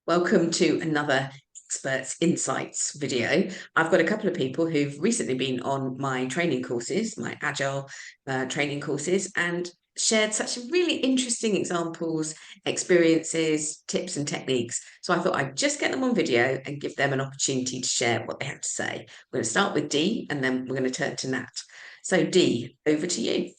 Welcome to another Experts Insights video. I've got a couple of people who've recently been on my training courses, my Agile training courses, and shared such really interesting examples, experiences, tips and techniques. So I thought I'd just get them on video and give them an opportunity to share what they have to say. We're going to start with Dee and then we're going to turn to Nat. So Dee, over to you.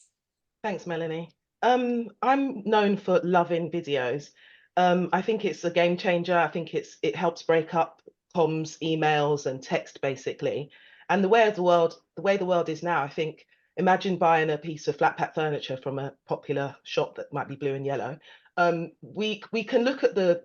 Thanks, Melanie. I'm known for loving videos. I think it's a game changer. I think it helps break up comms, emails, and text basically. And the way the world is now, I think imagine buying a piece of flat pack furniture from a popular shop that might be blue and yellow. We can look at the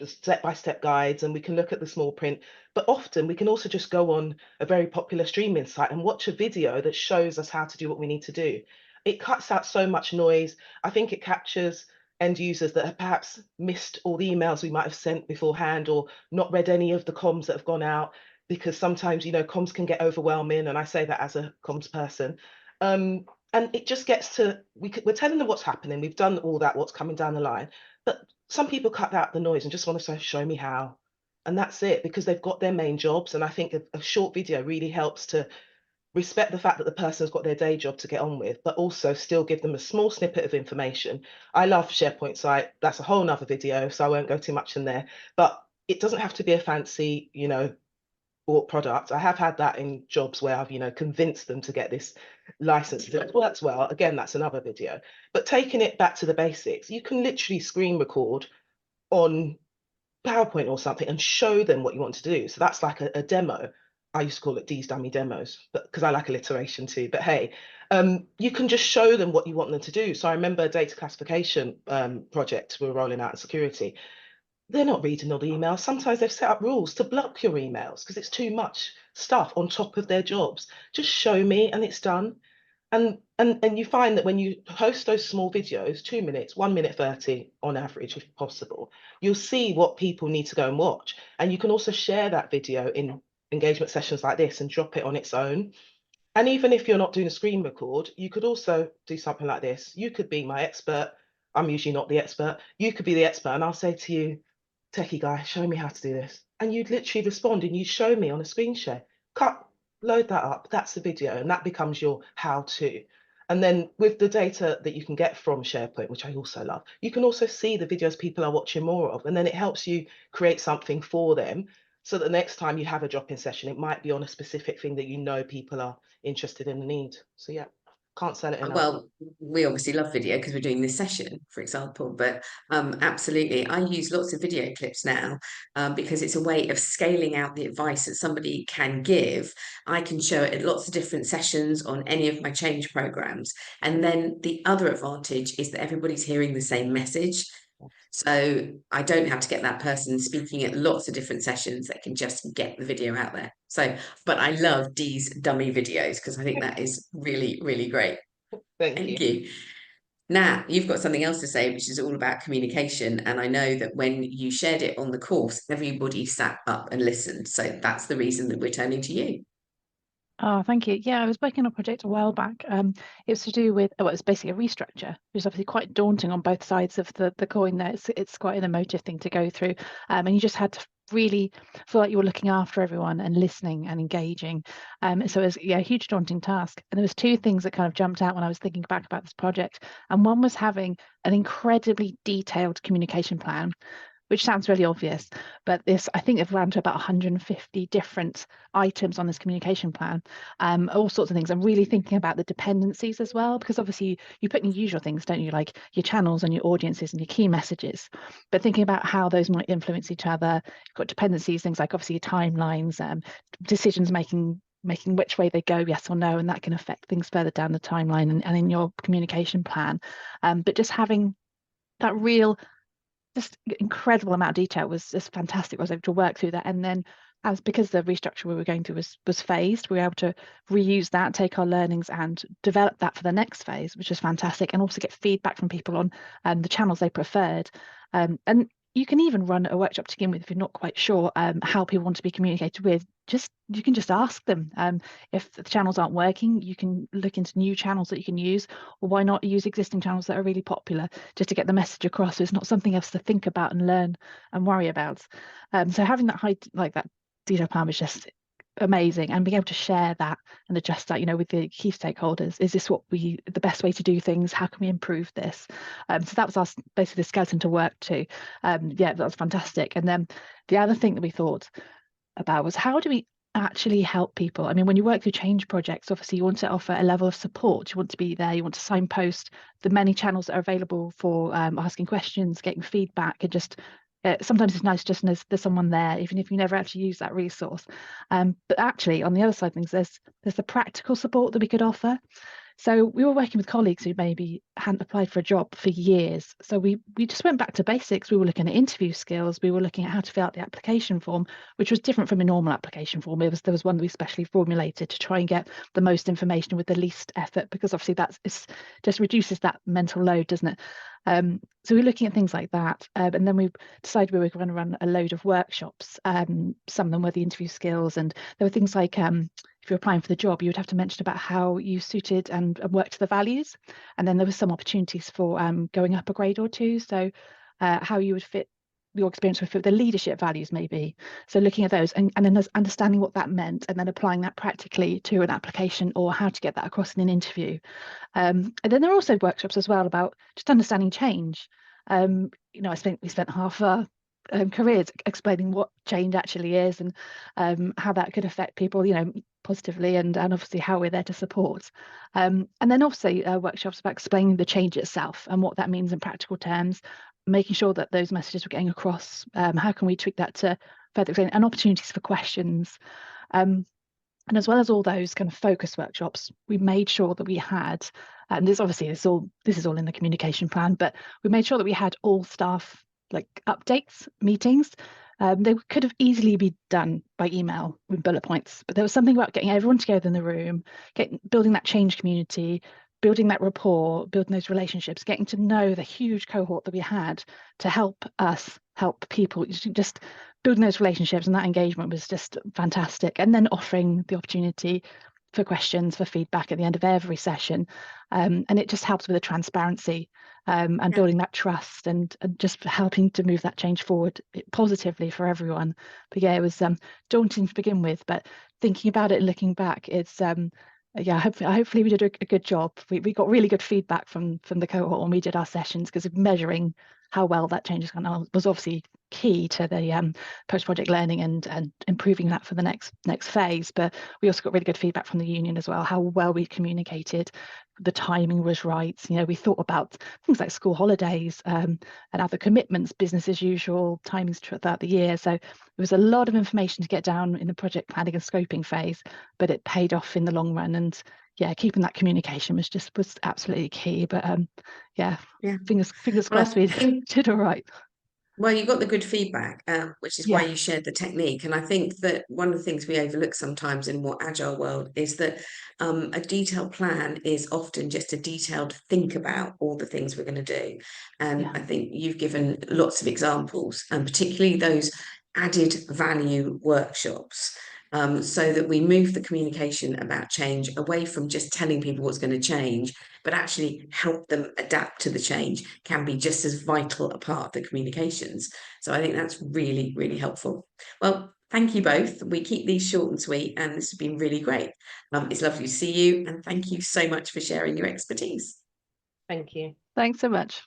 step-by-step guides and we can look at the small print, but often we can also just go on a very popular streaming site and watch a video that shows us how to do what we need to do. It cuts out so much noise. I think it captures end users that have perhaps missed all the emails we might have sent beforehand or not read any of the comms that have gone out, because sometimes, comms can get overwhelming. And I say that as a comms person. And it just gets to, we're telling them what's happening. We've done all that, what's coming down the line. But some people cut out the noise and just want to say, show me how. And that's it, because they've got their main jobs. And I think a short video really helps to respect the fact that the person's got their day job to get on with, but also still give them a small snippet of information. I love SharePoint site. That's a whole nother video, so I won't go too much in there. But it doesn't have to be a fancy, bought product. I have had that in jobs where I've, convinced them to get this license. It works well. Again, that's another video. But taking it back to the basics, you can literally screen record on PowerPoint or something and show them what you want to do. So that's like a demo. I used to call it Dee's Dummy Demos, but because I like alliteration too. But hey, you can just show them what you want them to do. So I remember a data classification project we were rolling out in security. They're not reading all the emails. Sometimes they've set up rules to block your emails because it's too much stuff on top of their jobs. Just show me and it's done. And you find that when you post those small videos, 2 minutes, 1 minute 30 on average, if possible, you'll see what people need to go and watch. And you can also share that video in engagement sessions like this and drop it on its own. And even if you're not doing a screen record, you could also do something like this. You could be my expert. I'm usually not the expert. You could be the expert, and I'll say to you, techie guy, show me how to do this. And you'd literally respond and you show me on a screen share. Cut, load that up. That's the video, and that becomes your how-to. And then with the data that you can get from SharePoint, which I also love, you can also see the videos people are watching more of. And then it helps you create something for them so that the next time you have a drop-in session, it might be on a specific thing that people are interested in and need. So yeah, can't sell it enough. Well, we obviously love video because we're doing this session, for example, but absolutely, I use lots of video clips now because it's a way of scaling out the advice that somebody can give. I can show it at lots of different sessions on any of my change programs. And then the other advantage is that everybody's hearing the same message. So I don't have to get that person speaking at lots of different sessions. That can just get the video out there. So, but I love Dee's dummy videos because I think that is really, really great. Thank Thank you. you. Now, you've got something else to say, which is all about communication. And I know that when you shared it on the course, everybody sat up and listened. So that's the reason that we're turning to you. Oh, thank you. Yeah, I was working on a project a while back. It was to do with, well, it's basically a restructure, which is obviously quite daunting on both sides of the coin there. It's quite an emotive thing to go through. And you just had to really feel like you were looking after everyone and listening and engaging. So it was, yeah, a huge daunting task. And there was two things that kind of jumped out when I was thinking back about this project. And one was having an incredibly detailed communication plan, which sounds really obvious, but I think they've run to about 150 different items on this communication plan, all sorts of things. I'm really thinking about the dependencies as well, because obviously you put in your usual things, don't you, like your channels and your audiences and your key messages, but thinking about how those might influence each other. You've got dependencies, things like obviously your timelines, decisions making which way they go, yes or no, and that can affect things further down the timeline and in your communication plan. But just having that real just incredible amount of detail was just fantastic. I was able to work through that, and then because the restructure we were going through was phased, we were able to reuse that, take our learnings and develop that for the next phase, which is fantastic, and also get feedback from people on the channels they preferred. And you can even run a workshop to begin with if you're not quite sure how people want to be communicated with. You can just ask them. If the channels aren't working, you can look into new channels that you can use, or why not use existing channels that are really popular just to get the message across. So it's not something else to think about and learn and worry about. So having that that detailed plan was just amazing, and being able to share that and adjust that, with the key stakeholders. Is this the best way to do things? How can we improve this? So that was basically the skeleton to work to. Yeah, that was fantastic. And then the other thing that we thought about was, how do we actually help people? I mean, when you work through change projects, obviously you want to offer a level of support. You want to be there. You want to signpost the many channels that are available for asking questions, getting feedback, and just sometimes it's nice just there's someone there, even if you never actually use that resource. But actually, on the other side of things, there's the practical support that we could offer. So we were working with colleagues who maybe hadn't applied for a job for years. So we just went back to basics. We were looking at interview skills. We were looking at how to fill out the application form, which was different from a normal application form. There was one that we specially formulated to try and get the most information with the least effort, because obviously it just reduces that mental load, doesn't it? So we're looking at things like that. And then we decided we were going to run a load of workshops. Some of them were the interview skills, and there were things like, if you're applying for the job, you would have to mention about how you suited and worked to the values. And then there were some opportunities for going up a grade or two. So how you would fit, your experience would fit the leadership values maybe. So looking at those and then understanding what that meant, and then applying that practically to an application, or how to get that across in an interview. And then there are also workshops as well about just understanding change. We spent half our careers explaining what change actually is, and how that could affect people, positively, and obviously how we're there to support. And then also workshops about explaining the change itself and what that means in practical terms, making sure that those messages were getting across. How can we tweak that to further explain, and opportunities for questions. And as well as all those kind of focus workshops, we made sure that we had, and this is all in the communication plan, but we made sure that we had all staff updates, meetings. They could have easily be done by email with bullet points, but there was something about getting everyone together in the room, building that change community, building that rapport, building those relationships, getting to know the huge cohort that we had to help us help people. Just building those relationships, and that engagement was just fantastic. And then offering the opportunity for questions, for feedback at the end of every session. And it just helps with the transparency and building that trust, and just helping to move that change forward positively for everyone. But yeah, it was daunting to begin with, but thinking about it and looking back, it's hopefully we did a good job. We got really good feedback from the cohort when we did our sessions, because measuring how well that change has gone on was obviously key to the post-project learning and improving that for the next phase. But we also got really good feedback from the union as well, how well we communicated, the timing was right. We thought about things like school holidays and other commitments, business as usual, timings throughout the year. So there was a lot of information to get down in the project planning and scoping phase, but it paid off in the long run. And yeah, keeping that communication was absolutely key. But fingers crossed we did all right. Well, you got the good feedback, which is why you shared the technique. And I think that one of the things we overlook sometimes in a more agile world is that a detailed plan is often just a detailed think about all the things we're going to do. And I think you've given lots of examples, and particularly those added value workshops. So that we move the communication about change away from just telling people what's going to change, but actually help them adapt to the change, can be just as vital a part of the communications. So I think that's really, really helpful. Well, thank you both. We keep these short and sweet, and this has been really great. It's lovely to see you, and thank you so much for sharing your expertise. Thank you. Thanks so much.